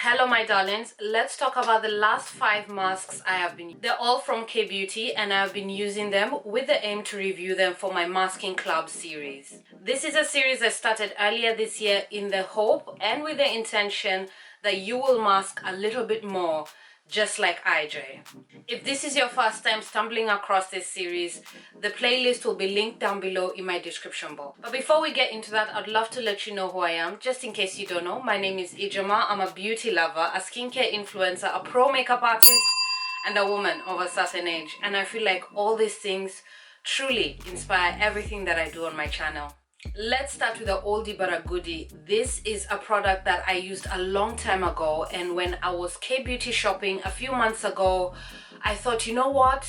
Hello my darlings, let's talk about the last 5 masks I have been. They're all from KBEAUTY and I have been using them with the aim to review them for my masking club series. This is a series I started earlier this year in the hope and with the intention that you will mask a little bit more, just like IJ. If this is your first time stumbling across this series, the playlist will be linked down below in my description box. But before we get into that, I'd love to let you know who I am. Just in case you don't know, my name is Ijeoma. I'm a beauty lover, a skincare influencer, a pro makeup artist, and a woman of a certain age. And I feel like all these things truly inspire everything that I do on my channel. Let's start with a oldie but a goodie. This is a product that I used a long time ago, and when I was KBEAUTY shopping a few months ago, I thought, you know what?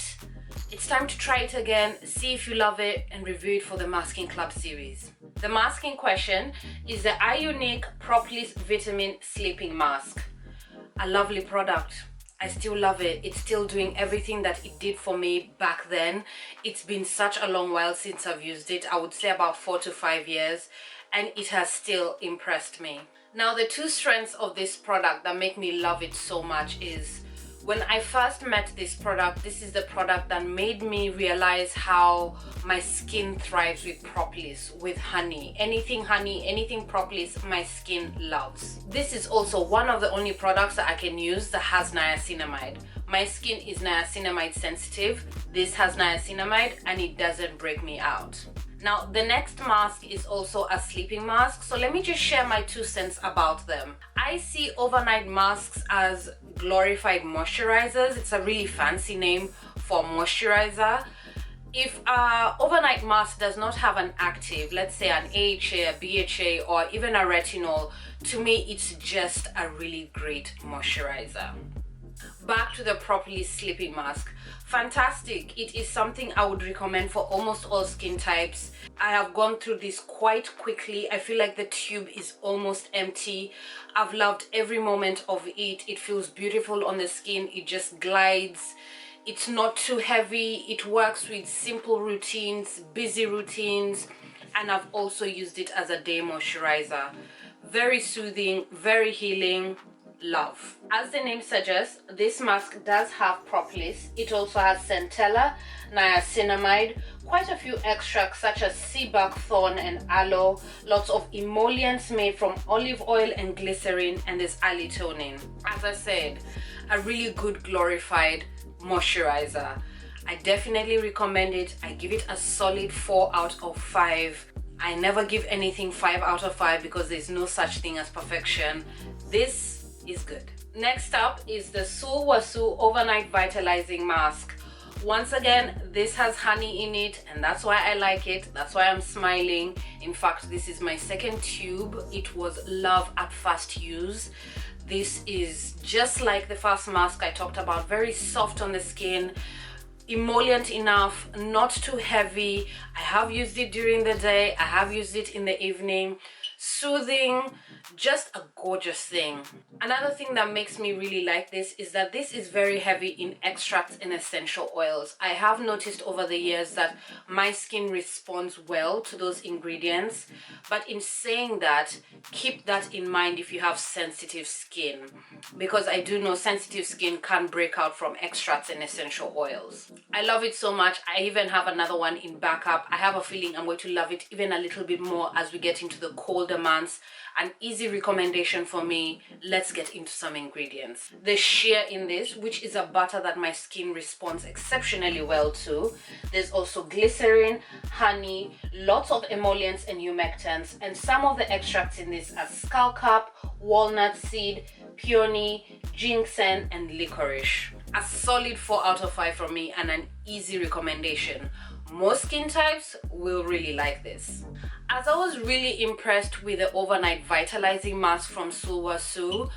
It's time to try it again, see if you love it, and review it for the Masking Club series. The mask in question is the Iunik Propolis Vitamin Sleeping Mask. A lovely product. I still love it. It's still doing everything that it did for me back then. It's been such a long while since I've used it. I would say about 4 to 5 years, and it has still impressed me. Now, the two strengths of this product that make me love it so much is when I first met this product, this is the product that made me realize how my skin thrives with propolis, with honey. Anything honey, anything propolis, my skin loves. This is also one of the only products that I can use that has niacinamide. My skin is niacinamide sensitive. This has niacinamide and it doesn't break me out. Now, the next mask is also a sleeping mask, so let me just share my 2 cents about them. I see overnight masks as glorified moisturizers. It's a really fancy name for moisturizer. If an overnight mask does not have an active, let's say an AHA, a BHA, or even a retinol, to me it's just a really great moisturizer. Back to the Propolis sleeping mask. Fantastic. It is something I would recommend for almost all skin types. I have gone through this quite quickly. I feel like the tube is almost empty. I've loved every moment of it. It feels beautiful on the skin. It just glides. It's not too heavy. It works with simple routines, busy routines, and I've also used it as a day moisturizer. Very soothing, very healing. Love. As the name suggests, this mask does have propolis. It also has centella, niacinamide, quite a few extracts such as sea buckthorn and aloe, lots of emollients made from olive oil and glycerin, and there's alitonin. As I said, a really good glorified moisturizer. I definitely recommend it. I give it a solid 4 out of 5. I never give anything 5 out of 5 because there's no such thing as perfection. This is good. Next up is the Sulwashoo Overnight Vitalizing Mask. Once again, this has honey in it, and that's why I like it. That's why I'm smiling. In fact, this is my 2nd tube. It was love at first use. This is just like the first mask I talked about, very soft on the skin, emollient enough, not too heavy. I have used it during the day, I have used it in the evening. Soothing, just a gorgeous thing. Another thing that makes me really like this is that this is very heavy in extracts and essential oils. I have noticed over the years that my skin responds well to those ingredients, but in saying that, keep that in mind if you have sensitive skin, because I do know sensitive skin can break out from extracts and essential oils. I love it so much. I even have another one in backup. I have a feeling I'm going to love it even a little bit more as we get into the colder months. An easy recommendation for me. Let's get into some ingredients. The shea in this, which is a butter that my skin responds exceptionally well to. There's also glycerin, honey, lots of emollients and humectants, and some of the extracts in this are skullcap, walnut seed, peony, ginseng, and licorice. A solid 4 out of 5 from me and an easy recommendation. Most skin types will really like this. As I was really impressed with the overnight vitalizing mask from Sulwashoo,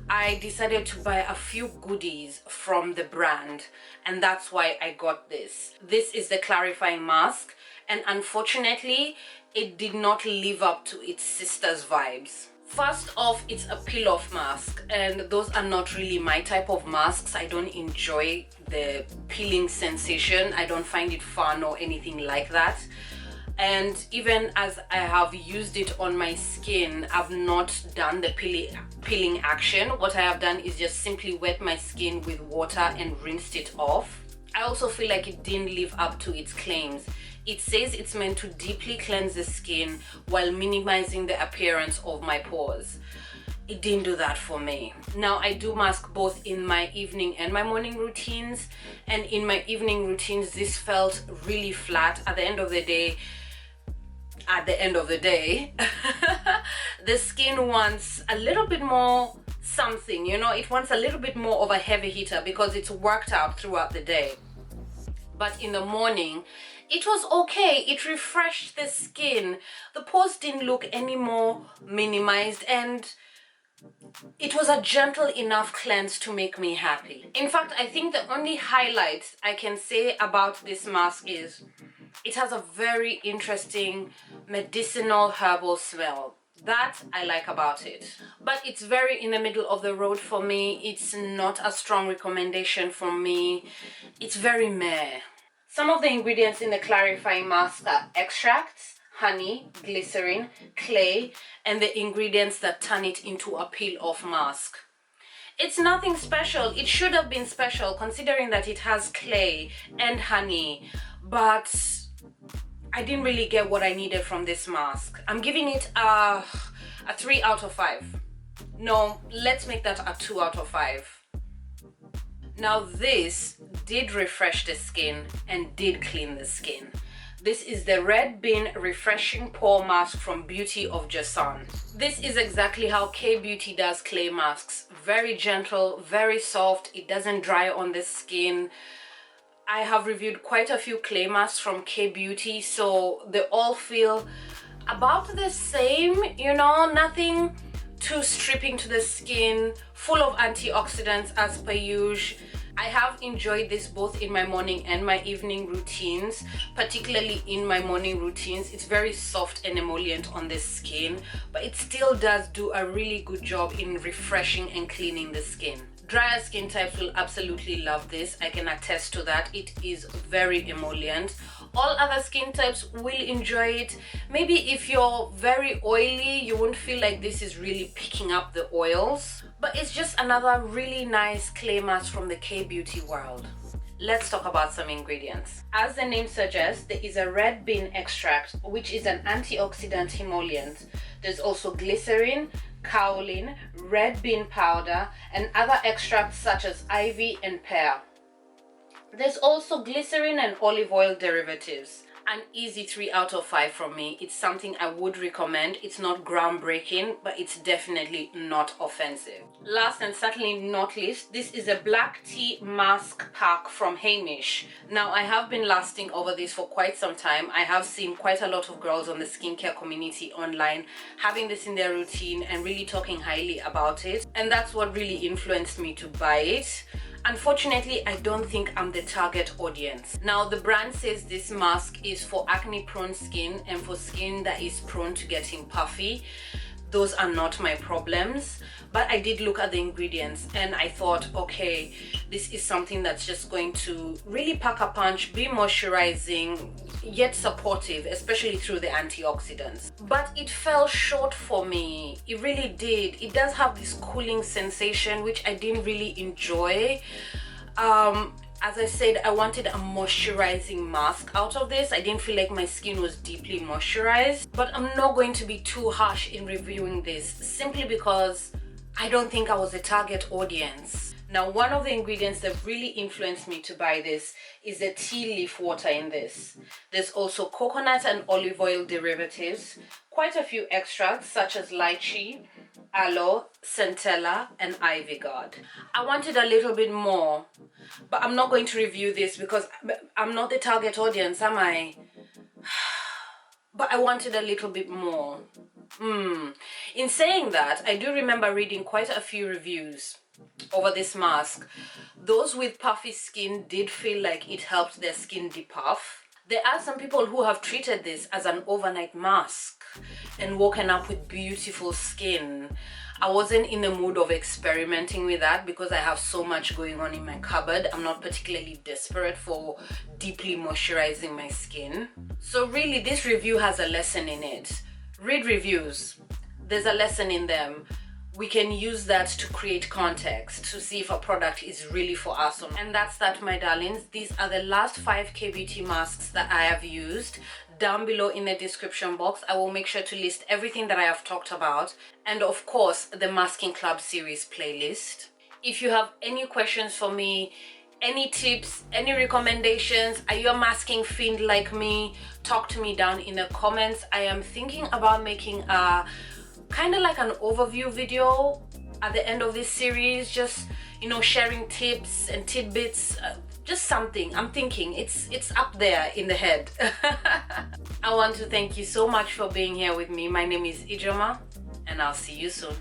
I decided to buy a few goodies from the brand, and that's why I got this. This is the clarifying mask, and unfortunately it did not live up to its sister's vibes. First off, it's a peel-off mask, and those are not really my type of masks. I don't enjoy the peeling sensation. I don't find it fun or anything like that. and even as I have used it on my skin, I've not done the peeling action. What I have done is just simply wet my skin with water and rinsed it off. I also feel like it didn't live up to its claims. It says it's meant to deeply cleanse the skin while minimizing the appearance of my pores. It didn't do that for me. Now, I do mask both in my evening and my morning routines, and in my evening routines this felt really flat. At the end of the day, the skin wants a little bit more something, you know, it wants a little bit more of a heavy hitter because it's worked out throughout the day. But in the morning, it was okay. It refreshed the skin. The pores didn't look any more minimized, and it was a gentle enough cleanse to make me happy. In fact, I think the only highlight I can say about this mask is it has a very interesting medicinal herbal smell. That I like about it. But it's very in the middle of the road for me. It's not a strong recommendation from me. It's very meh. Some of the ingredients in the clarifying mask are extracts, honey, glycerin, clay, and the ingredients that turn it into a peel-off mask. It's nothing special. It should have been special considering that it has clay and honey, but I didn't really get what I needed from this mask. I'm giving it a 3 out of 5. No, let's make that a 2 out of 5. Now this did refresh the skin and did clean the skin. This is the Red Bean Refreshing Pore Mask from Beauty of Jaseon. This is exactly how KBEAUTY does clay masks. Very gentle, very soft, it doesn't dry on the skin. I have reviewed quite a few clay masks from KBEAUTY, so they all feel about the same, you know, nothing too stripping to the skin, full of antioxidants as per usual. I have enjoyed this both in my morning and my evening routines, particularly in my morning routines. It's very soft and emollient on the skin, but it still does do a really good job in refreshing and cleaning the skin. Drier skin types will absolutely love this. I can attest to that. It is very emollient. All other skin types will enjoy it. Maybe if you're very oily, you won't feel like this is really picking up the oils. But it's just another really nice clay mask from the KBEAUTY world. Let's talk about some ingredients. As the name suggests, there is a red bean extract, which is an antioxidant emollient. There's also glycerin, kaolin, red bean powder, and other extracts such as ivy and pear. There's also glycerin and olive oil derivatives. An easy 3 out of 5 from me. It's something I would recommend. It's not groundbreaking, but it's definitely not offensive. Last and certainly not least, this is a black tea mask pack from Heimish. Now, I have been lasting over this for quite some time. I have seen quite a lot of girls on the skincare community online having this in their routine and really talking highly about it. And that's what really influenced me to buy it. Unfortunately, I don't think I'm the target audience. Now, the brand says this mask is for acne-prone skin and for skin that is prone to getting puffy. Those are not my problems, but I did look at the ingredients and I thought, okay, this is something that's just going to really pack a punch, be moisturizing, yet supportive, especially through the antioxidants. But it fell short for me. It really did. It does have this cooling sensation, which I didn't really enjoy. As I said, I wanted a moisturizing mask out of this. I didn't feel like my skin was deeply moisturized, but I'm not going to be too harsh in reviewing this simply because I don't think I was a target audience. Now, one of the ingredients that really influenced me to buy this is the tea leaf water in this. There's also coconut and olive oil derivatives, quite a few extracts such as lychee, aloe, centella, and ivy gourd. I wanted a little bit more, but I'm not going to review this because I'm not the target audience, am I? But I wanted a little bit more. In saying that, I do remember reading quite a few reviews over this mask. Those with puffy skin did feel like it helped their skin depuff. There are some people who have treated this as an overnight mask and woken up with beautiful skin. I wasn't in the mood of experimenting with that because I have so much going on in my cupboard. I'm not particularly desperate for deeply moisturizing my skin. So really, this review has a lesson in it. Read reviews. There's a lesson in them. We can use that to create context to see if a product is really for us or not. And that's that, my darlings. These are the last 5 KBEAUTY masks that I have used. Down below in the description box, I will make sure to list everything that I have talked about, and of course the Masking Club series playlist. If you have any questions for me, any tips, any recommendations, are you a masking fiend like me, talk to me down in the comments. I am thinking about making a kind of like an overview video at the end of this series, just, you know, sharing tips and tidbits, just something. I'm thinking it's up there in the head. I want to thank you so much for being here with me. My name is Ijeoma, and I'll see you soon.